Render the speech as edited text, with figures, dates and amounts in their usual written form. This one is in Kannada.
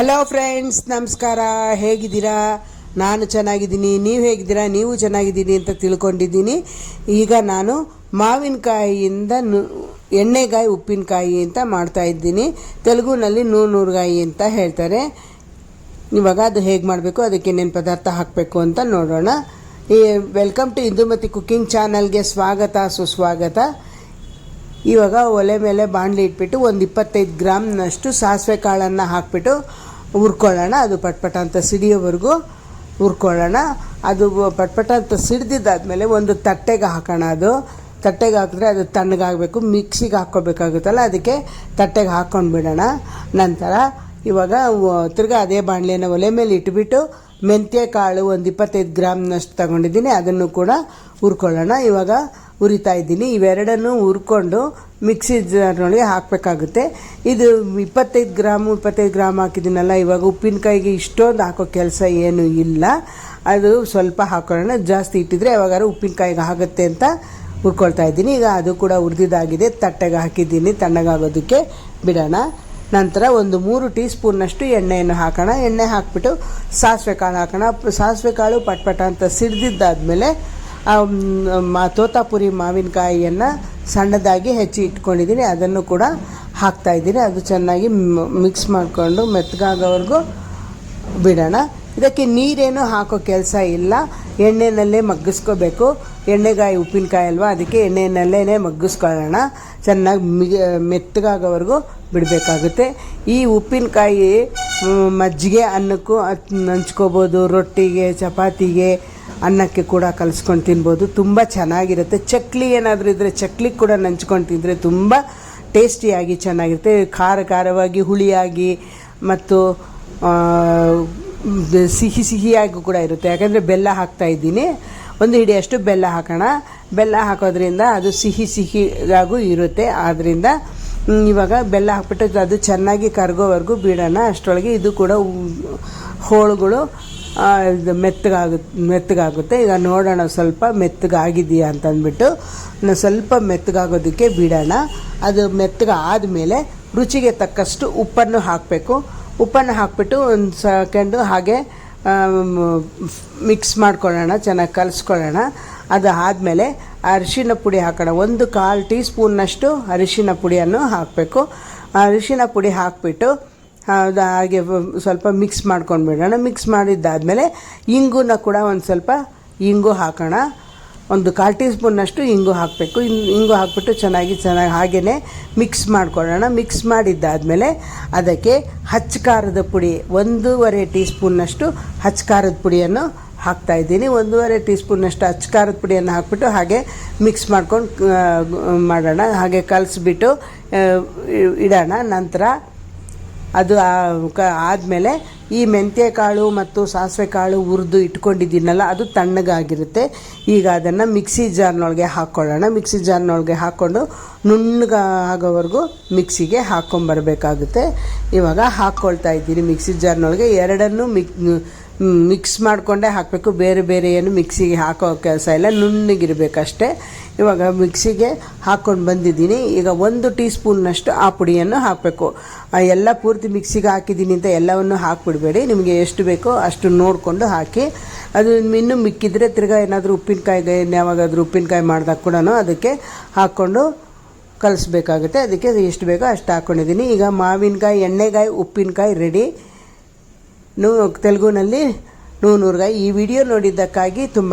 ಹಲೋ ಫ್ರೆಂಡ್ಸ್, ನಮಸ್ಕಾರ. ಹೇಗಿದ್ದೀರಾ? ನಾನು ಚೆನ್ನಾಗಿದ್ದೀನಿ. ನೀವು ಹೇಗಿದ್ದೀರಾ? ನೀವು ಚೆನ್ನಾಗಿದ್ದೀನಿ ಅಂತ ತಿಳ್ಕೊಂಡಿದ್ದೀನಿ. ಈಗ ನಾನು ಮಾವಿನಕಾಯಿಯಿಂದ ಎಣ್ಣೆಗಾಯಿ ಉಪ್ಪಿನಕಾಯಿ ಅಂತ ಮಾಡ್ತಾಯಿದ್ದೀನಿ. ತೆಲುಗುನಲ್ಲಿ ನೂರ್ಗಾಯಿ ಅಂತ ಹೇಳ್ತಾರೆ. ಇವಾಗ ಅದು ಹೇಗೆ ಮಾಡಬೇಕು, ಅದಕ್ಕೆ ಏನೇನು ಪದಾರ್ಥ ಹಾಕಬೇಕು ಅಂತ ನೋಡೋಣ. ವೆಲ್ಕಮ್ ಟು ಇಂದುಮತಿ ಕುಕ್ಕಿಂಗ್ ಚಾನಲ್ಗೆ ಸ್ವಾಗತ, ಸುಸ್ವಾಗತ. ಇವಾಗ ಒಲೆ ಮೇಲೆ ಬಾಣಲಿ ಇಟ್ಬಿಟ್ಟು ಒಂದು 25 ಗ್ರಾಮ್ನಷ್ಟು ಸಾಸಿವೆ ಕಾಳನ್ನು ಹಾಕಿಬಿಟ್ಟು ಹುರ್ಕೊಳ್ಳೋಣ. ಅದು ಪಟ್ಪಟ ಅಂತ ಸಿಡಿಯೋವರೆಗೂ ಹುರ್ಕೊಳ್ಳೋಣ. ಅದು ಪಟ್ಪಟ ಅಂತ ಸಿಡ್ದಿದ್ದಾದಮೇಲೆ ಒಂದು ತಟ್ಟೆಗೆ ಹಾಕೋಣ. ಅದು ತಟ್ಟೆಗೆ ಹಾಕಿದ್ರೆ ಅದು ತಣ್ಣಗಾಗಬೇಕು. ಮಿಕ್ಸಿಗೆ ಹಾಕ್ಕೋಬೇಕಾಗುತ್ತಲ್ಲ, ಅದಕ್ಕೆ ತಟ್ಟೆಗೆ ಹಾಕ್ಕೊಂಡು ಬಿಡೋಣ. ನಂತರ ಇವಾಗ ತಿರ್ಗಿ ಅದೇ ಬಾಣಲಿಯನ್ನು ಒಲೆ ಮೇಲೆ ಇಟ್ಬಿಟ್ಟು ಮೆಂತ್ಯ ಕಾಳು ಒಂದು 25 ಗ್ರಾಮ್ನಷ್ಟು ತಗೊಂಡಿದ್ದೀನಿ. ಅದನ್ನು ಕೂಡ ಹುರ್ಕೊಳ್ಳೋಣ. ಇವಾಗ ಹುರಿತಾ ಇದ್ದೀನಿ. ಇವೆರಡನ್ನು ಹುರ್ಕೊಂಡು ಮಿಕ್ಸಿ ಜಾರ್ನೊಳಗೆ ಹಾಕಬೇಕಾಗುತ್ತೆ. ಇದು 25 ಗ್ರಾಮ್ ಹಾಕಿದ್ದೀನಲ್ಲ. ಇವಾಗ ಉಪ್ಪಿನಕಾಯಿಗೆ ಇಷ್ಟೊಂದು ಹಾಕೋ ಕೆಲಸ ಏನೂ ಇಲ್ಲ. ಅದು ಸ್ವಲ್ಪ ಹಾಕೊಳ್ಳೋಣ. ಜಾಸ್ತಿ ಇಟ್ಟಿದ್ರೆ ಯಾವಾಗಾರು ಉಪ್ಪಿನಕಾಯಿಗೆ ಆಗುತ್ತೆ ಅಂತ ಹುರ್ಕೊಳ್ತಾ ಇದ್ದೀನಿ. ಈಗ ಅದು ಕೂಡ ಹುರಿದಿದ್ದಾಗಿದೆ. ತಟ್ಟೆಗೆ ಹಾಕಿದ್ದೀನಿ, ತಣ್ಣಗಾಗೋದಕ್ಕೆ ಬಿಡೋಣ. ನಂತರ ಒಂದು 3 ಟೀ ಸ್ಪೂನ್ನಷ್ಟು ಎಣ್ಣೆಯನ್ನು ಹಾಕೋಣ. ಎಣ್ಣೆ ಹಾಕಿಬಿಟ್ಟು ಸಾಸಿವೆ ಕಾಳು ಹಾಕೋಣ. ಸಾಸಿವೆ ಕಾಳು ಪಟ್ಪಟ ಅಂತ ಸಿಡ್ದಿದ್ದಾದಮೇಲೆ ತೋತಾಪುರಿ ಮಾವಿನಕಾಯಿಯನ್ನು ಸಣ್ಣದಾಗಿ ಹೆಚ್ಚಿ ಇಟ್ಕೊಂಡಿದ್ದೀನಿ, ಅದನ್ನು ಕೂಡ ಹಾಕ್ತಾಯಿದ್ದೀನಿ. ಅದು ಚೆನ್ನಾಗಿ ಮಿಕ್ಸ್ ಮಾಡಿಕೊಂಡು ಮೆತ್ತಗಾಗೋವರೆಗೂ ಬಿಡೋಣ. ಇದಕ್ಕೆ ನೀರೇನು ಹಾಕೋ ಕೆಲಸ ಇಲ್ಲ. ಎಣ್ಣೆಯಲ್ಲೇ ಮಗ್ಗಿಸ್ಕೋಬೇಕು. ಎಣ್ಣೆಗಾಯಿ ಉಪ್ಪಿನಕಾಯಿ ಅಲ್ವಾ, ಅದಕ್ಕೆ ಎಣ್ಣೆಯಲ್ಲೇ ಮಗ್ಗಿಸ್ಕೊಳ್ಳೋಣ. ಚೆನ್ನಾಗಿ ಮೆತ್ತಗಾಗೋವರೆಗೂ ಬಿಡಬೇಕಾಗುತ್ತೆ. ಈ ಉಪ್ಪಿನಕಾಯಿ ಮಜ್ಜಿಗೆ ಅನ್ನಕ್ಕೂ ನಂಚ್ಕೋಬೋದು, ರೊಟ್ಟಿಗೆ, ಚಪಾತಿಗೆ, ಅನ್ನಕ್ಕೆ ಕೂಡ ಕಲಿಸ್ಕೊಂಡು ತಿನ್ಬೋದು. ತುಂಬ ಚೆನ್ನಾಗಿರುತ್ತೆ. ಚಕ್ಲಿ ಏನಾದರೂ ಇದ್ದರೆ ಚಕ್ಲಿ ಕೂಡ ನಂಚ್ಕೊಂಡು ತಿಂದರೆ ತುಂಬ ಟೇಸ್ಟಿಯಾಗಿ ಚೆನ್ನಾಗಿರುತ್ತೆ. ಖಾರವಾಗಿ, ಹುಳಿಯಾಗಿ ಮತ್ತು ಸಿಹಿಯಾಗಿ ಕೂಡ ಇರುತ್ತೆ. ಯಾಕಂದರೆ ಬೆಲ್ಲ ಹಾಕ್ತಾಯಿದ್ದೀನಿ. ಒಂದು ಹಿಡಿಯಷ್ಟು ಬೆಲ್ಲ ಹಾಕೋಣ. ಬೆಲ್ಲ ಹಾಕೋದ್ರಿಂದ ಅದು ಸಿಹಿಯಾಗೂ ಇರುತ್ತೆ. ಆದ್ದರಿಂದ ಇವಾಗ ಬೆಲ್ಲ ಹಾಕ್ಬಿಟ್ಟು ಅದು ಚೆನ್ನಾಗಿ ಕರಗೋವರೆಗೂ ಬಿಡೋಣ. ಅಷ್ಟರೊಳಗೆ ಇದು ಕೂಡ ಹೋಳುಗಳು ಮೆತ್ತಗಾಗುತ್ತೆ. ಈಗ ನೋಡೋಣ ಸ್ವಲ್ಪ ಮೆತ್ತಗಾಗಿದೆಯಾ ಅಂತಂದ್ಬಿಟ್ಟು ಸ್ವಲ್ಪ ಮೆತ್ತಗಾಗೋದಕ್ಕೆ ಬಿಡೋಣ. ಅದು ಮೆತ್ತಗಾದಮೇಲೆ ರುಚಿಗೆ ತಕ್ಕಷ್ಟು ಉಪ್ಪನ್ನು ಹಾಕಬೇಕು. ಉಪ್ಪನ್ನು ಹಾಕಿಬಿಟ್ಟು ಒಂದು ಸೆಕೆಂಡು ಹಾಗೆ ಮಿಕ್ಸ್ ಮಾಡ್ಕೊಳ್ಳೋಣ, ಚೆನ್ನಾಗಿ ಕಲಿಸ್ಕೊಳ್ಳೋಣ. ಅದು ಆದಮೇಲೆ ಅರಿಶಿನ ಪುಡಿ ಹಾಕೋಣ. 1/4 ಟೀ ಸ್ಪೂನ್ನಷ್ಟು ಅರಿಶಿನ ಪುಡಿಯನ್ನು ಹಾಕಬೇಕು. ಅರಿಶಿನ ಪುಡಿ ಹಾಕಿಬಿಟ್ಟು ಹಾಗೆ ಸ್ವಲ್ಪ ಮಿಕ್ಸ್ ಮಾಡ್ಕೊಂಡು ಬಿಡೋಣ. ಮಿಕ್ಸ್ ಮಾಡಿದ್ದಾದಮೇಲೆ ಇಂಗುನ ಕೂಡ ಒಂದು ಸ್ವಲ್ಪ ಇಂಗು ಹಾಕೋಣ. 1/4 ಟೀ ಸ್ಪೂನ್ನಷ್ಟು ಇಂಗು ಹಾಕಬೇಕು. ಇಂಗು ಹಾಕಿಬಿಟ್ಟು ಚೆನ್ನಾಗಿ ಹಾಗೇ ಮಿಕ್ಸ್ ಮಾಡ್ಕೊಳ್ಳೋಣ. ಮಿಕ್ಸ್ ಮಾಡಿದ್ದಾದಮೇಲೆ ಅದಕ್ಕೆ ಹಚ್ಚ ಖಾರದ ಪುಡಿ 1.5 ಟೀ ಸ್ಪೂನ್ನಷ್ಟು ಹಚ್ಚ ಖಾರದ ಪುಡಿಯನ್ನು ಹಾಕ್ತಾಯಿದ್ದೀನಿ. 1.5 ಟೀ ಸ್ಪೂನ್ನಷ್ಟು ಹಚ್ಚ ಖಾರದ ಪುಡಿಯನ್ನು ಹಾಕಿಬಿಟ್ಟು ಹಾಗೆ ಮಿಕ್ಸ್ ಮಾಡ್ಕೊಂಡು ಮಾಡೋಣ. ಹಾಗೆ ಕಲಿಸ್ಬಿಟ್ಟು ಇಡೋಣ. ನಂತರ ಅದು ಆದಮೇಲೆ ಈ ಮೆಂತ್ಯ ಕಾಳು ಮತ್ತು ಸಾಸಿವೆ ಕಾಳು ಹುರಿದು ಇಟ್ಕೊಂಡಿದ್ದೀನಲ್ಲ, ಅದು ತಣ್ಣಗಾಗಿರುತ್ತೆ. ಈಗ ಅದನ್ನು ಮಿಕ್ಸಿ ಜಾರ್ನೊಳಗೆ ಹಾಕ್ಕೊಳ್ಳೋಣ. ಮಿಕ್ಸಿ ಜಾರ್ನೊಳಗೆ ಹಾಕ್ಕೊಂಡು ನುಣ್ಣಗಾಗೋವರೆಗೂ ಮಿಕ್ಸಿಗೆ ಹಾಕ್ಕೊಂಬರ್ಬೇಕಾಗುತ್ತೆ. ಇವಾಗ ಹಾಕ್ಕೊಳ್ತಾ ಇದ್ದೀನಿ ಮಿಕ್ಸಿ ಜಾರ್ನೊಳಗೆ. ಎರಡನ್ನೂ ಮಿಕ್ಸ್ ಮಾಡಿಕೊಂಡೇ ಹಾಕಬೇಕು. ಬೇರೆ ಏನು ಮಿಕ್ಸಿಗೆ ಹಾಕೋ ಕೆಲಸ ಇಲ್ಲ, ನುಣ್ಣಗಿರಬೇಕಷ್ಟೇ. ಇವಾಗ ಮಿಕ್ಸಿಗೆ ಹಾಕ್ಕೊಂಡು ಬಂದಿದ್ದೀನಿ. ಈಗ 1 ಟೀ ಸ್ಪೂನ್ನಷ್ಟು ಆ ಪುಡಿಯನ್ನು ಹಾಕಬೇಕು. ಎಲ್ಲ ಪೂರ್ತಿ ಮಿಕ್ಸಿಗೆ ಹಾಕಿದ್ದೀನಿ ಅಂತ ಎಲ್ಲವನ್ನು ಹಾಕಿಬಿಡಬೇಡಿ. ನಿಮಗೆ ಎಷ್ಟು ಬೇಕೋ ಅಷ್ಟು ನೋಡಿಕೊಂಡು ಹಾಕಿ. ಅದು ಇನ್ನೂ ಮಿಕ್ಕಿದ್ರೆ ತಿರ್ಗಾ ಏನಾದರೂ ಉಪ್ಪಿನಕಾಯಿಗೆ ಯಾವಾಗಾದರೂ ಉಪ್ಪಿನಕಾಯಿ ಮಾಡಿದಾಗ ಕೂಡ ಅದಕ್ಕೆ ಹಾಕ್ಕೊಂಡು ಕಲಿಸ್ಬೇಕಾಗುತ್ತೆ. ಅದಕ್ಕೆ ಎಷ್ಟು ಬೇಕೋ ಅಷ್ಟು ಹಾಕ್ಕೊಂಡಿದ್ದೀನಿ. ಈಗ ಮಾವಿನಕಾಯಿ ಎಣ್ಣೆಗಾಯಿ ಉಪ್ಪಿನಕಾಯಿ ರೆಡಿ. ತೆಲುಗುನಲ್ಲಿ ನೂರ್ಗಾಯಿ. ಈ ವಿಡಿಯೋ ನೋಡಿದ್ದಕ್ಕಾಗಿ ತುಂಬ